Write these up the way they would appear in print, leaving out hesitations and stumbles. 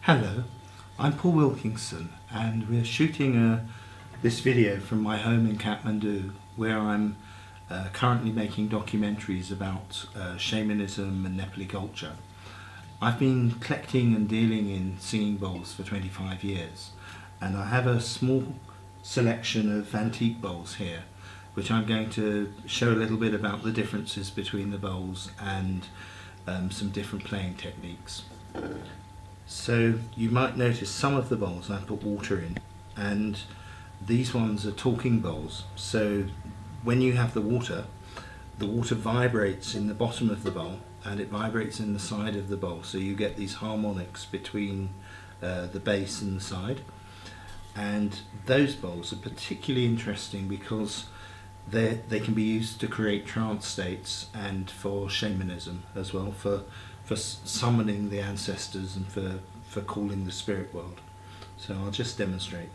Hello, I'm Paul Wilkinson and we're shooting this video from my home in Kathmandu, where I'm currently making documentaries about shamanism and Nepali culture. I've been collecting and dealing in singing bowls for 25 years, and I have a small selection of antique bowls here, which I'm going to show a little bit about the differences between the bowls and some different playing techniques. So you might notice some of the bowls I put water in, and these ones are talking bowls. So when you have the water vibrates in the bottom of the bowl and it vibrates in the side of the bowl, so you get these harmonics between the base and the side. And those bowls are particularly interesting because they can be used to create trance states and for shamanism as well, for summoning the ancestors and for calling the spirit world. So I'll just demonstrate.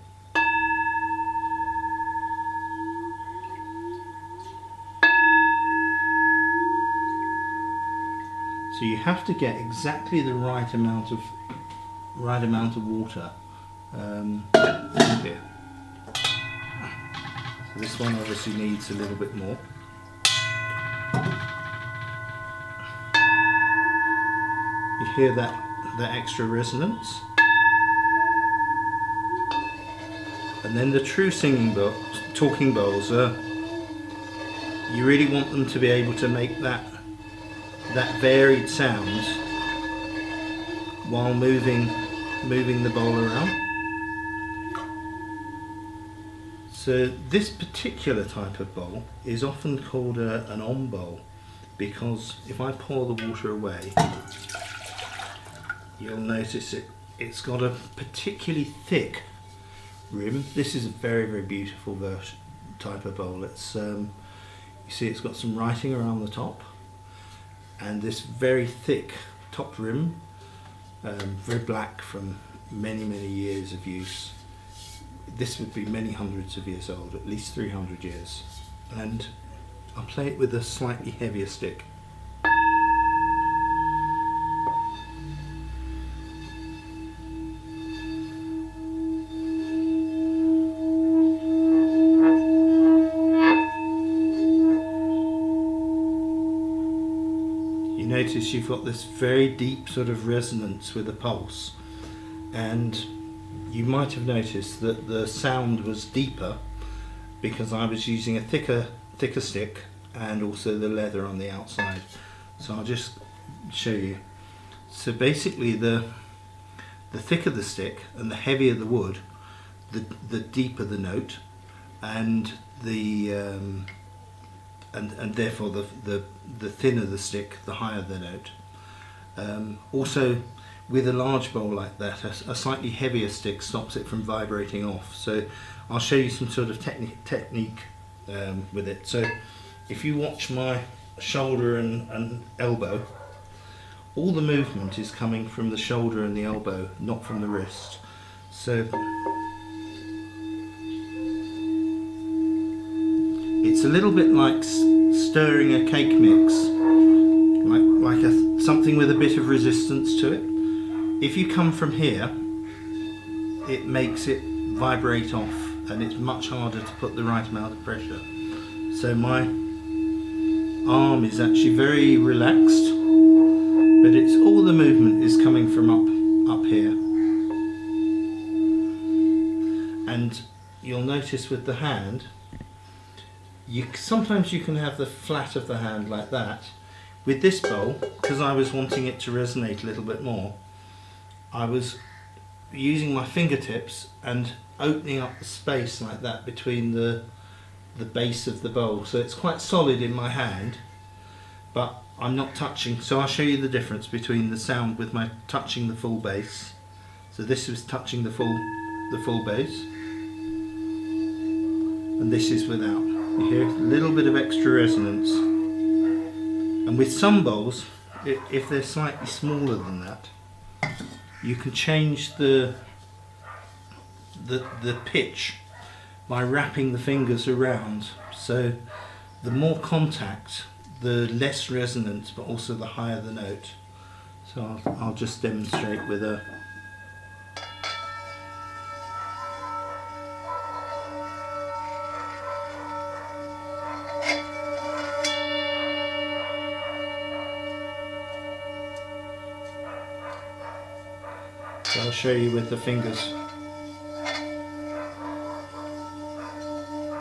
So you have to get exactly the right amount of water here. So this one obviously needs a little bit more. You hear that extra resonance, and then the true talking bowls are, you really want them to be able to make that varied sound while moving the bowl around. So this particular type of bowl is often called an om bowl, because if I pour the water away, you'll notice it's got a particularly thick rim. This is a very, very beautiful type of bowl. It's you see it's got some writing around the top, and this very thick top rim, very black from many, many years of use. This would be many hundreds of years old, at least 300 years. And I'll play it with a slightly heavier stick. You notice you've got this very deep sort of resonance with the pulse, and you might have noticed that the sound was deeper because I was using a thicker stick and also the leather on the outside. So I'll just show you. So basically the thicker the stick and the heavier the wood, the deeper the note, and and therefore the thinner the stick, the higher the note. Also, with a large bowl like that, a slightly heavier stick stops it from vibrating off. So I'll show you some sort of technique with it. So if you watch my shoulder and elbow, all the movement is coming from the shoulder and the elbow, not from the wrist. So it's a little bit like stirring a cake mix, like something with a bit of resistance to it. If you come from here, it makes it vibrate off, and it's much harder to put the right amount of pressure. So my arm is actually very relaxed, but it's all the movement is coming from up here. And you'll notice with the hand, sometimes you can have the flat of the hand like that. With this bowl, because I was wanting it to resonate a little bit more, I was using my fingertips and opening up the space like that between the base of the bowl. So it's quite solid in my hand, but I'm not touching. So I'll show you the difference between the sound with my touching the full bass. So this was touching the full bass, and this is without. You hear a little bit of extra resonance. And with some bowls, if they're slightly smaller than that, you can change the pitch by wrapping the fingers around. So the more contact, the less resonance, but also the higher the note. So I'll just demonstrate with a So I'll show you with the fingers.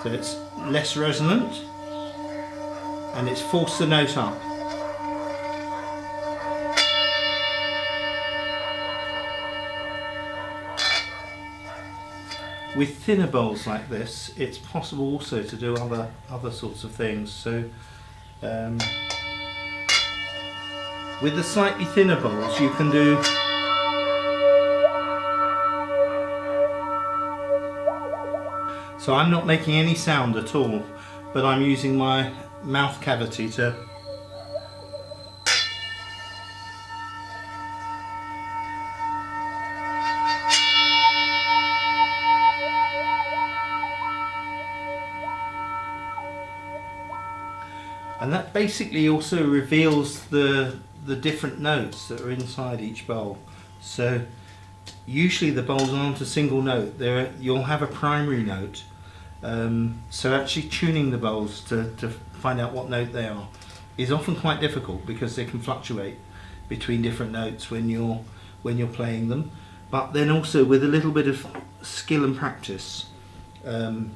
So it's less resonant and it's forced the note up. With thinner bowls like this, it's possible also to do other sorts of things. So with the slightly thinner bowls you can do so I'm not making any sound at all, but I'm using my mouth cavity to and that basically also reveals the different notes that are inside each bowl. So usually the bowls aren't a single note. You'll have a primary note. So actually tuning the bowls to find out what note they are is often quite difficult because they can fluctuate between different notes when you're playing them. But then also with a little bit of skill and practice,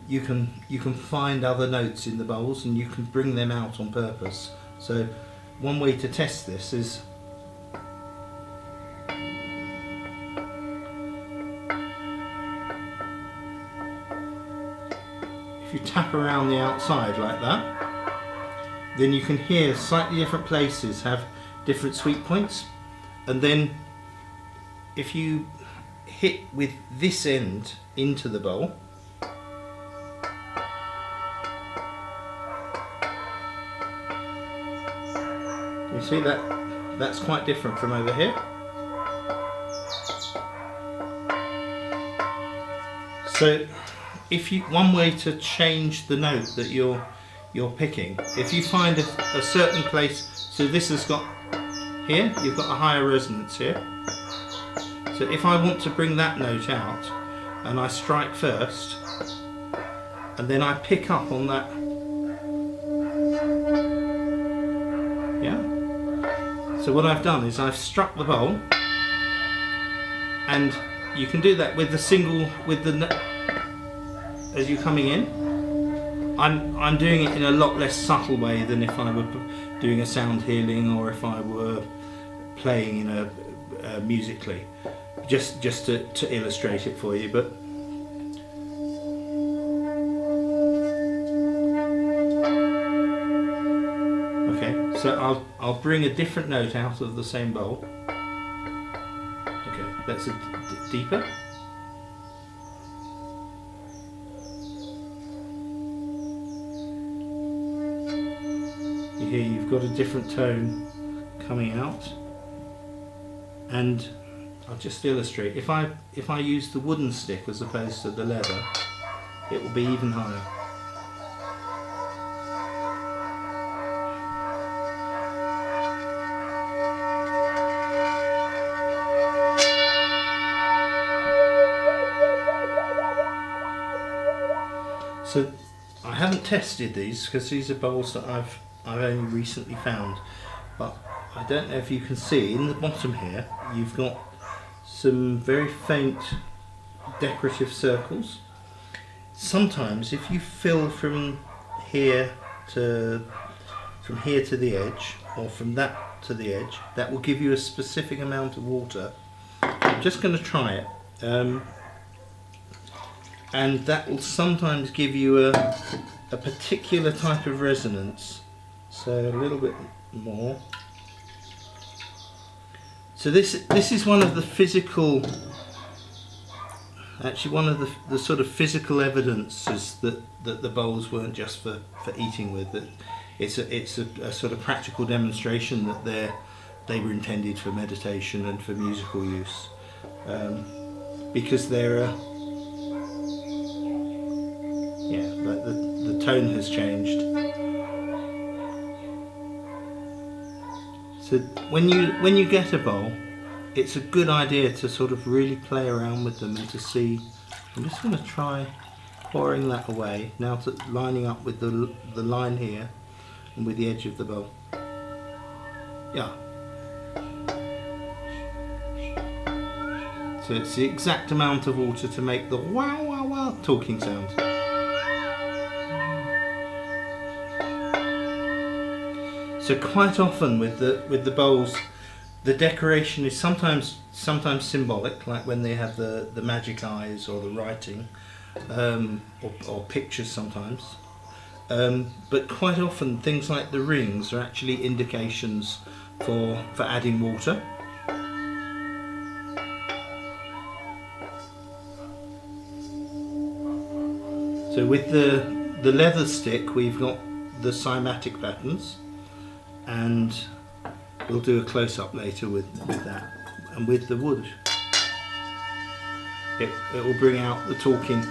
you can find other notes in the bowls and you can bring them out on purpose. So one way to test this is if you tap around the outside like that, then you can hear slightly different places have different sweep points, and then if you hit with this end into the bowl, you see that's quite different from over here. So one way to change the note that you're picking, if you find a certain place, so this has got here, you've got a higher resonance here. So if I want to bring that note out and I strike first and then I pick up on that, yeah. So what I've done is I've struck the bowl, and you can do that with the single, as you're coming in. I'm doing it in a lot less subtle way than if I were doing a sound healing or if I were playing in musically, just to illustrate it for you. But okay, so I'll bring a different note out of the same bowl. Okay, that's deeper. Here you've got a different tone coming out, and I'll just illustrate. If I use the wooden stick as opposed to the leather, it will be even higher. So I haven't tested these because these are bowls that I've only recently found, but I don't know if you can see in the bottom here you've got some very faint decorative circles. Sometimes if you fill from here to the edge, or from that to the edge, that will give you a specific amount of water. I'm just going to try it, and that will sometimes give you a particular type of resonance. So a little bit more. So this is one of the physical, actually one of the sort of physical evidences that the bowls weren't just for eating with. That it's a sort of practical demonstration that they were intended for meditation and for musical use, because they're like the tone has changed. So when you get a bowl, it's a good idea to sort of really play around with them and to see. I'm just going to try pouring that away now, lining up with the line here and with the edge of the bowl. Yeah. So it's the exact amount of water to make the wow wow wow talking sound. So quite often with the bowls, the decoration is sometimes symbolic, like when they have the magic eyes or the writing, or pictures sometimes. But quite often things like the rings are actually indications for adding water. So with the leather stick we've got the cymatic patterns, and we'll do a close-up later with that. And with the wood, it will bring out the talking.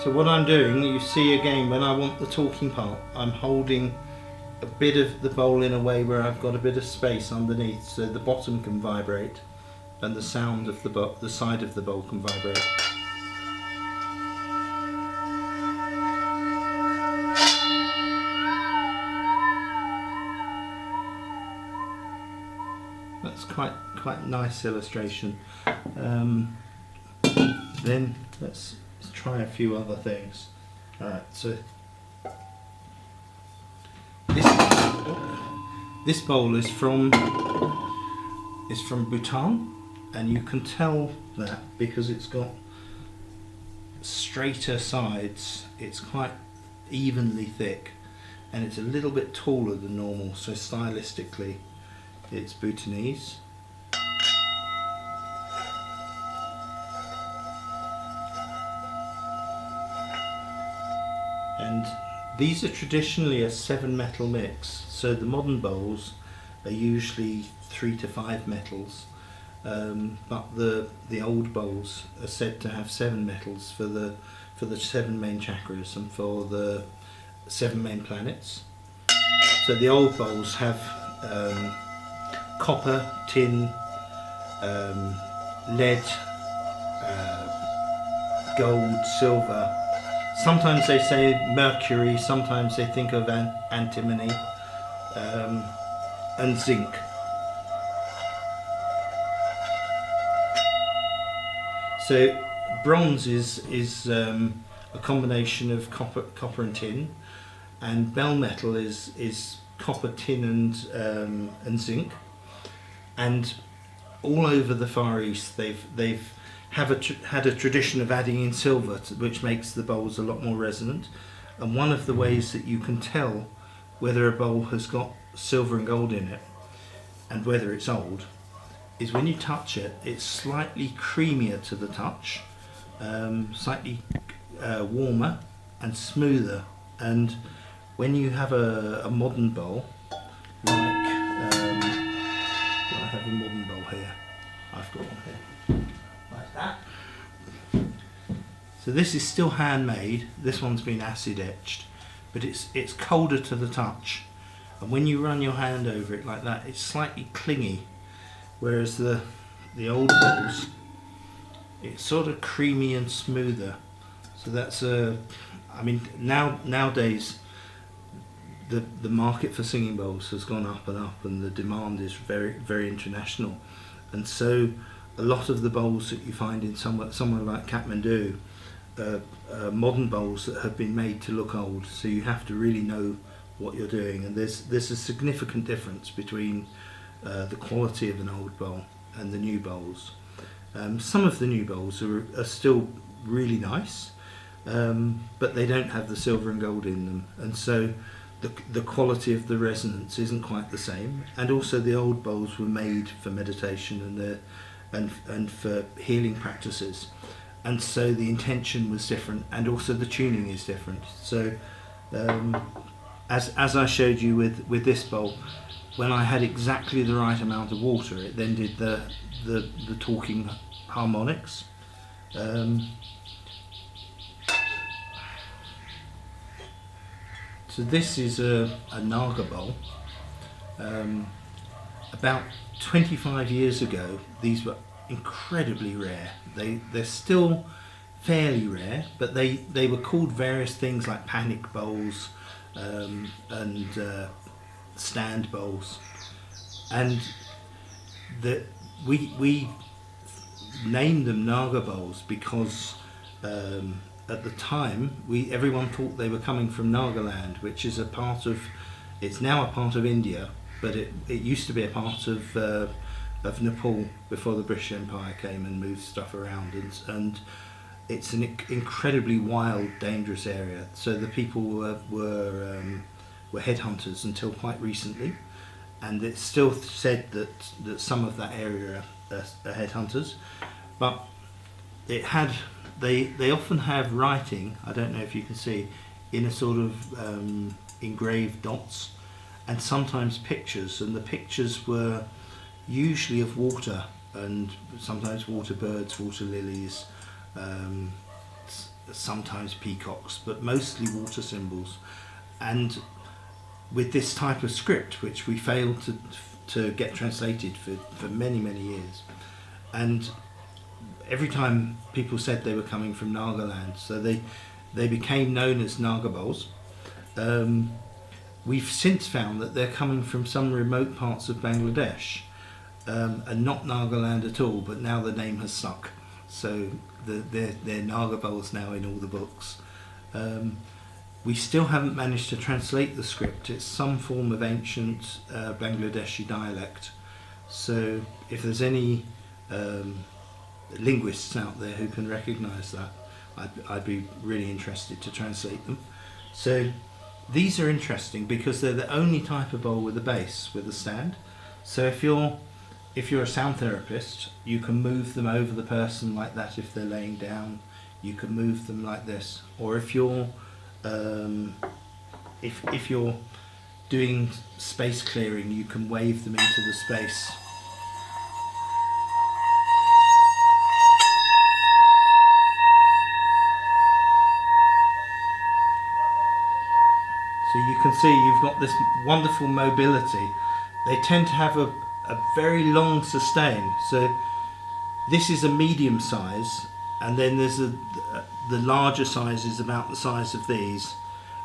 So what I'm doing, you see again, when I want the talking part, I'm holding a bit of the bowl in a way where I've got a bit of space underneath, so the bottom can vibrate and the sound of the side of the bowl can vibrate. That's quite nice illustration. Then let's try a few other things. All right, so this bowl is from Bhutan, and you can tell that because it's got straighter sides. It's quite evenly thick, and it's a little bit taller than normal. So stylistically, it's Bhutanese. And these are traditionally a 7 metal mix, so the modern bowls are usually 3 to 5 metals, but the old bowls are said to have 7 metals for the 7 main chakras and for the 7 main planets. So the old bowls have copper, tin, lead, gold, silver. Sometimes they say mercury, sometimes they think of antimony, and zinc. So bronze is a combination of copper and tin, and bell metal is copper, tin, and zinc. And all over the Far East, they've had a tradition of adding in silver, which makes the bowls a lot more resonant. And one of the ways that you can tell whether a bowl has got silver and gold in it and whether it's old is when you touch it, it's slightly creamier to the touch, slightly warmer and smoother. And when you have a modern bowl, like I have a modern bowl here, I've got one here, like that. So this is still handmade. This one's been acid etched, but it's colder to the touch, and when you run your hand over it like that, it's slightly clingy, whereas the old bowls, it's sort of creamy and smoother. So that's I mean, nowadays the market for singing bowls has gone up and up, and the demand is very, very international, and so a lot of the bowls that you find in somewhere like Kathmandu modern bowls that have been made to look old. So you have to really know what you're doing, and there's a significant difference between the quality of an old bowl and the new bowls. Some of the new bowls are still really nice, but they don't have the silver and gold in them, and so the quality of the resonance isn't quite the same. And also the old bowls were made for meditation and for healing practices, and so the intention was different, and also the tuning is different. So as I showed you with this bowl, when I had exactly the right amount of water, it then did the talking harmonics. So this is a Naga bowl. About 25 years ago, these were incredibly rare. They're still fairly rare, but they were called various things like panic bowls and stand bowls, and we named them Naga bowls because at the time everyone thought they were coming from Nagaland, which is it's now a part of India, but it used to be a part of Nepal before the British Empire came and moved stuff around, and it's an incredibly wild, dangerous area. So the people were headhunters until quite recently, and it's still said that some of that area are headhunters, but they often have writing, I don't know if you can see, in a sort of engraved dots, and sometimes pictures, and the pictures were usually of water, and sometimes water birds, water lilies, sometimes peacocks, but mostly water symbols. And with this type of script, which we failed to get translated for many years, and every time people said they were coming from Nagaland, so they became known as Naga bowls. We've since found that they're coming from some remote parts of Bangladesh, and not Nagaland at all, but now the name has stuck. So they're Naga bowls now in all the books. We still haven't managed to translate the script. It's some form of ancient Bangladeshi dialect. So if there's any linguists out there who can recognise that, I'd be really interested to translate them. So these are interesting because they're the only type of bowl with a base, with a stand. So if you're a sound therapist, you can move them over the person like that if they're laying down. You can move them like this, or if you're if you're doing space clearing, you can wave them into the space. So you can see you've got this wonderful mobility. They tend to have a very long sustain. So this is a medium size, and then there's the larger size is about the size of these,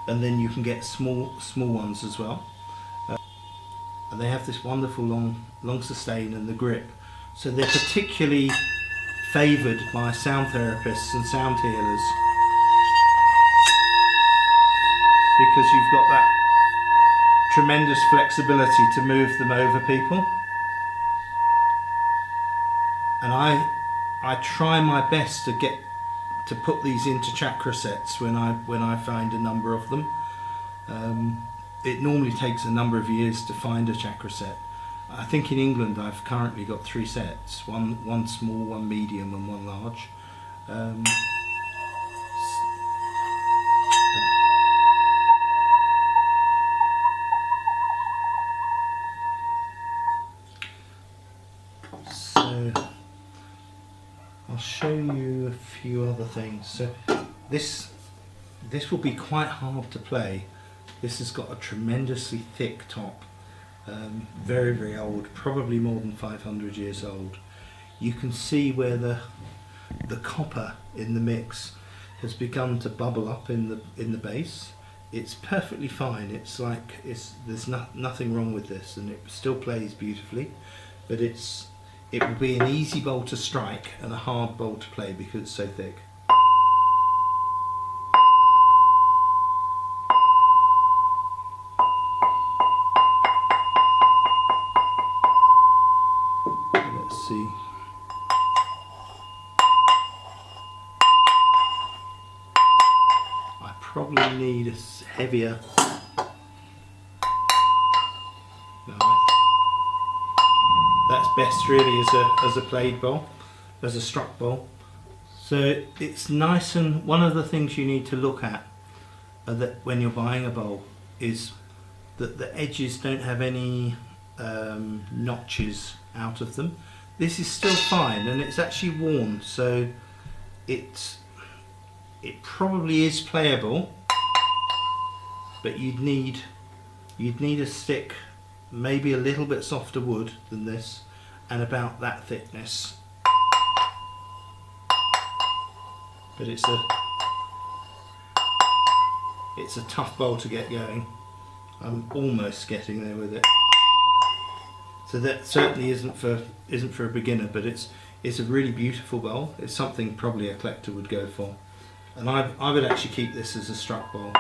and then you can get small ones as well. And they have this wonderful long sustain and the grip. So they're particularly favoured by sound therapists and sound healers, because you've got that tremendous flexibility to move them over people. And I try my best to put these into chakra sets when I find a number of them. It normally takes a number of years to find a chakra set. I think in England I've currently got 3 sets, one small, one medium and one large. So I'll show you a few other things. So this will be quite hard to play. This has got a tremendously thick top, very old, probably more than 500 years old. You can see where the copper in the mix has begun to bubble up in the bass. It's perfectly fine. It's like there's nothing wrong with this, and it still plays beautifully. But it would be an easy bowl to strike and a hard bowl to play because it's so thick. Let's see. I probably need a heavier. No, that's best really as a played bowl, as a struck bowl. So it's nice, and one of the things you need to look at that when you're buying a bowl is that the edges don't have any notches out of them. This is still fine, and it's actually worn, so it probably is playable, but you'd need a stick, maybe a little bit softer wood than this, and about that thickness. but it's a tough bowl to get going. I'm almost getting there with it. So that certainly isn't for a beginner, but it's a really beautiful bowl. It's something probably a collector would go for, and I would actually keep this as a struck bowl.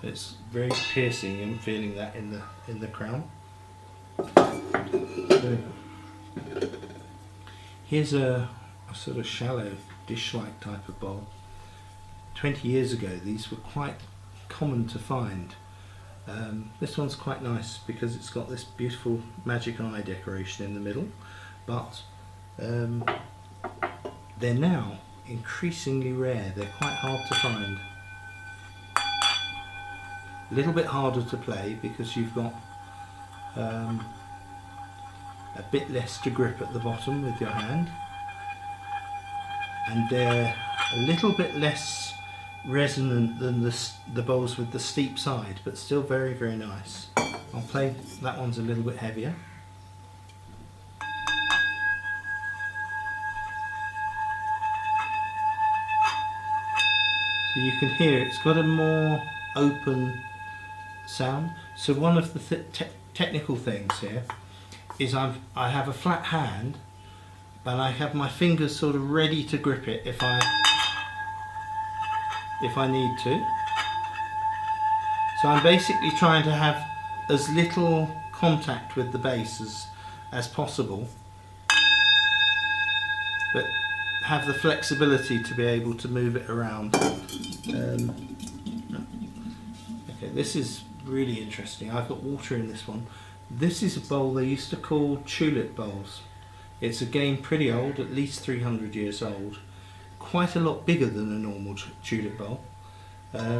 It's very piercing. I'm feeling that in the crown. So here's a sort of shallow dish-like type of bowl. 20 years ago, these were quite common to find. This one's quite nice because it's got this beautiful magic eye decoration in the middle, but they're now increasingly rare. They're quite hard to find. A little bit harder to play because you've got a bit less to grip at the bottom with your hand, and they're a little bit less resonant than the bowls with the steep side, but still very, very nice. I'll play, that one's a little bit heavier. So you can hear it's got a more open sound. So one of the technical things here is I have a flat hand, but I have my fingers sort of ready to grip it if I need to. So I'm basically trying to have as little contact with the bass as possible, but have the flexibility to be able to move it around. Okay, this is really interesting. I've got water in this one. This is a bowl they used to call tulip bowls. It's again pretty old, at least 300 years old. Quite a lot bigger than a normal tulip bowl. Very,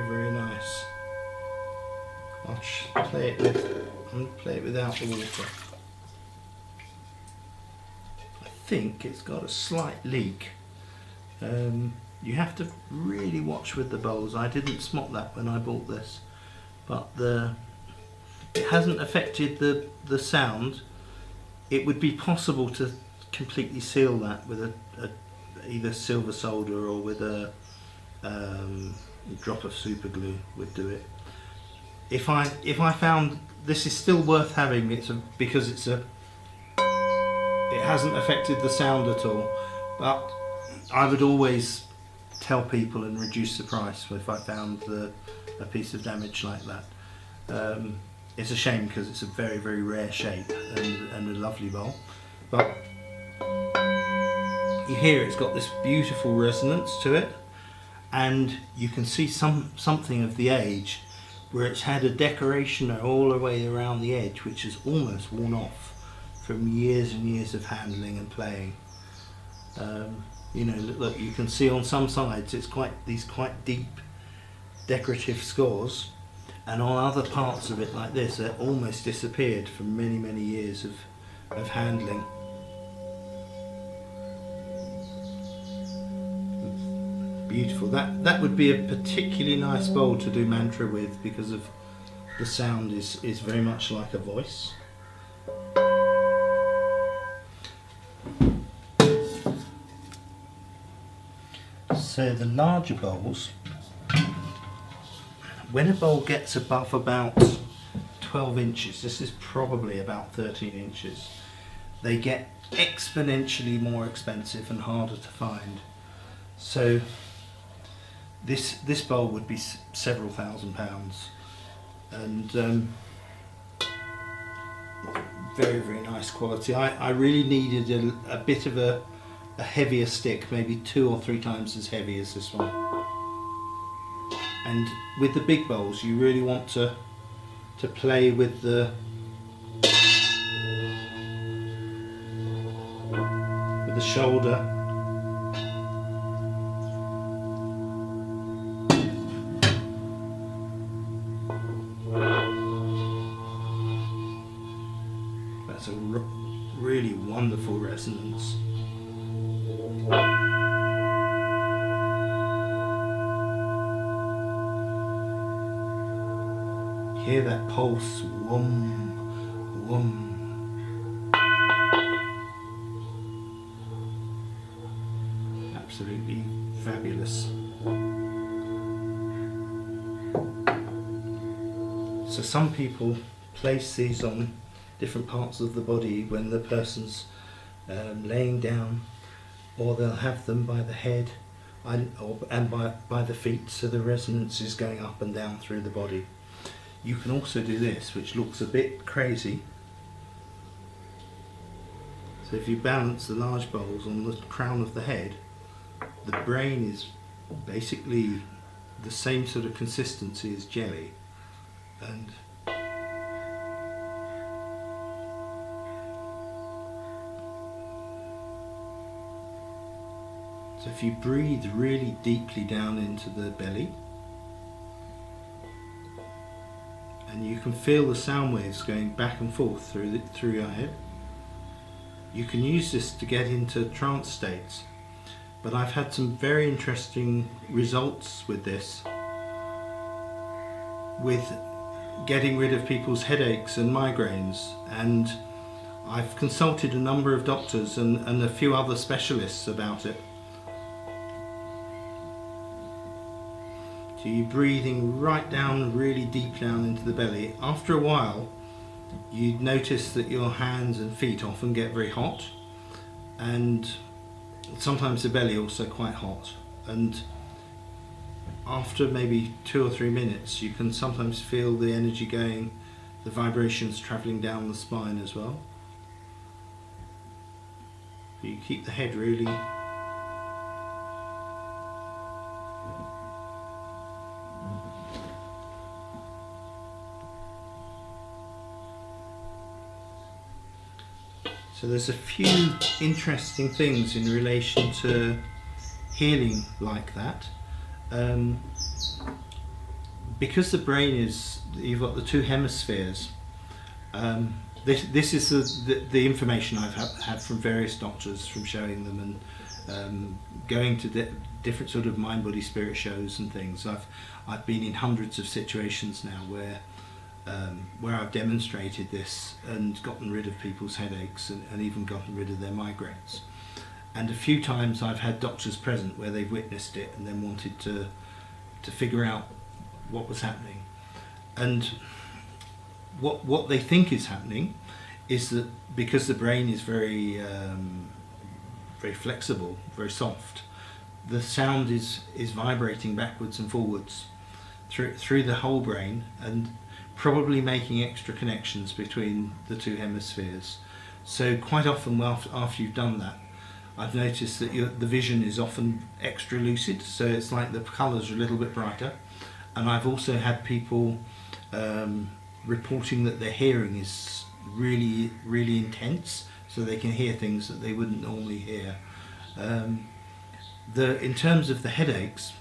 very nice. I'll play it without the water. I think it's got a slight leak. You have to really watch with the bowls. I didn't spot that when I bought this, but it hasn't affected the sound. It would be possible to completely seal that with either silver solder or with a drop of super glue would do it. If I found this is still worth having, because it hasn't affected the sound at all, but I would always tell people and reduce the price if I found a piece of damage like that. It's a shame because it's a very, very rare shape and a lovely bowl, but you hear it's got this beautiful resonance to it, and you can see something of the age where it's had a decoration all the way around the edge which is almost worn off from years and years of handling and playing. You know, look, you can see on some sides it's these quite deep decorative scores, and on other parts of it like this they're almost disappeared from many, many years of handling. Beautiful. That would be a particularly nice bowl to do mantra with because of the sound is very much like a voice. So the larger bowls, when a bowl gets above about 12 inches, this is probably about 13 inches, they get exponentially more expensive and harder to find. So this bowl would be several £1,000s, and very, very nice quality. I really needed a bit of a heavier stick, maybe 2 or 3 times as heavy as this one. And with the big bowls you really want to play with the shoulder. That's a really wonderful resonance. pulse, whum, whum. Absolutely fabulous. So some people place these on different parts of the body when the person's laying down, or they'll have them by the head and by the feet, so the resonance is going up and down through the body. You can also do this, which looks a bit crazy. So if you balance the large bowls on the crown of the head, the brain is basically the same sort of consistency as jelly, and so if you breathe really deeply down into the belly, and you can feel the sound waves going back and forth through your head, you can use this to get into trance states. But I've had some very interesting results with this, with getting rid of people's headaches and migraines, and I've consulted a number of doctors and a few other specialists about it. So you're breathing right down, really deep down into the belly. After a while, you'd notice that your hands and feet often get very hot, and sometimes the belly also quite hot. And after maybe 2 or 3 minutes, you can sometimes feel the energy going, the vibrations travelling down the spine as well. You keep the head really So there's a few interesting things in relation to healing like that. Because the brain is, you've got the 2 hemispheres, this is the information I've had from various doctors, from showing them and going to different sort of mind, body, spirit shows and things. I've been in hundreds of situations now where I've demonstrated this and gotten rid of people's headaches and even gotten rid of their migraines. And a few times I've had doctors present where they've witnessed it and then wanted to figure out what was happening. And what they think is happening is that because the brain is very very flexible, very soft, the sound is vibrating backwards and forwards through the whole brain, and probably making extra connections between the 2 hemispheres. So quite often after you've done that, I've noticed that the vision is often extra lucid, so it's like the colours are a little bit brighter. And I've also had people reporting that their hearing is really, really intense, so they can hear things that they wouldn't normally hear. In terms of the headaches,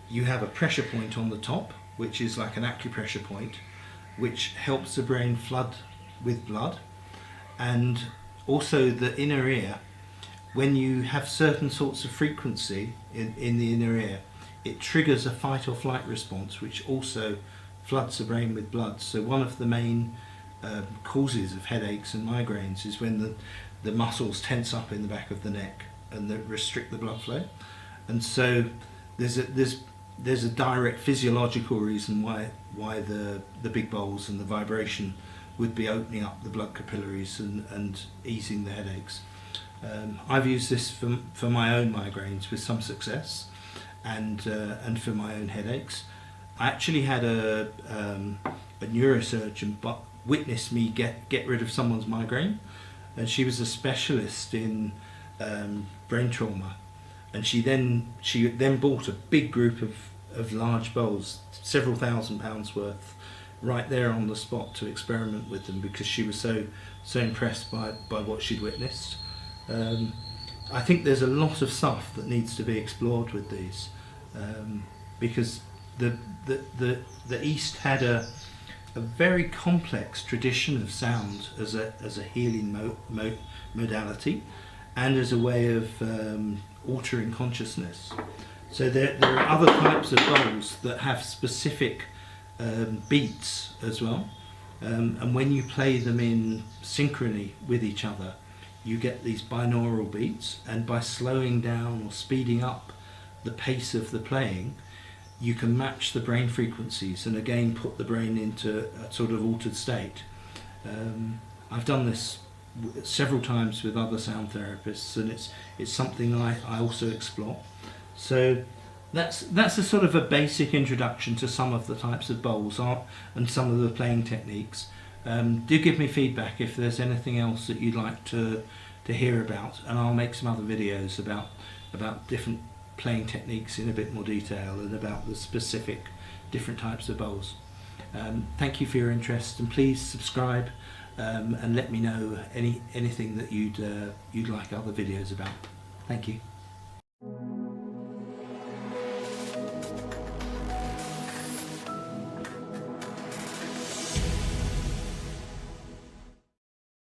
you have a pressure point on the top, which is like an acupressure point, which helps the brain flood with blood. And also the inner ear, when you have certain sorts of frequency in the inner ear, it triggers a fight or flight response, which also floods the brain with blood. So one of the main causes of headaches and migraines is when the muscles tense up in the back of the neck and that restrict the blood flow. And so there's a direct physiological reason why the big bowls and the vibration would be opening up the blood capillaries and easing the headaches. I've used this for my own migraines with some success, and for my own headaches. I actually had a neurosurgeon witness me get rid of someone's migraine, and she was a specialist in brain trauma, and she then bought a big group of large bowls, several £1,000s worth, right there on the spot to experiment with them, because she was so impressed by what she'd witnessed. I think there's a lot of stuff that needs to be explored with these, because the East had a very complex tradition of sound as a healing modality, and as a way of altering consciousness. So there are other types of bowls that have specific beats as well, and when you play them in synchrony with each other, you get these binaural beats, and by slowing down or speeding up the pace of the playing, you can match the brain frequencies and again put the brain into a sort of altered state. I've done this several times with other sound therapists, and it's something I also explore. So that's a sort of a basic introduction to some of the types of bowls and some of the playing techniques. Do give me feedback if there's anything else that you'd like to hear about, and I'll make some other videos about different playing techniques in a bit more detail and about the specific different types of bowls. Thank you for your interest, and please subscribe and let me know anything that you'd like other videos about. Thank you.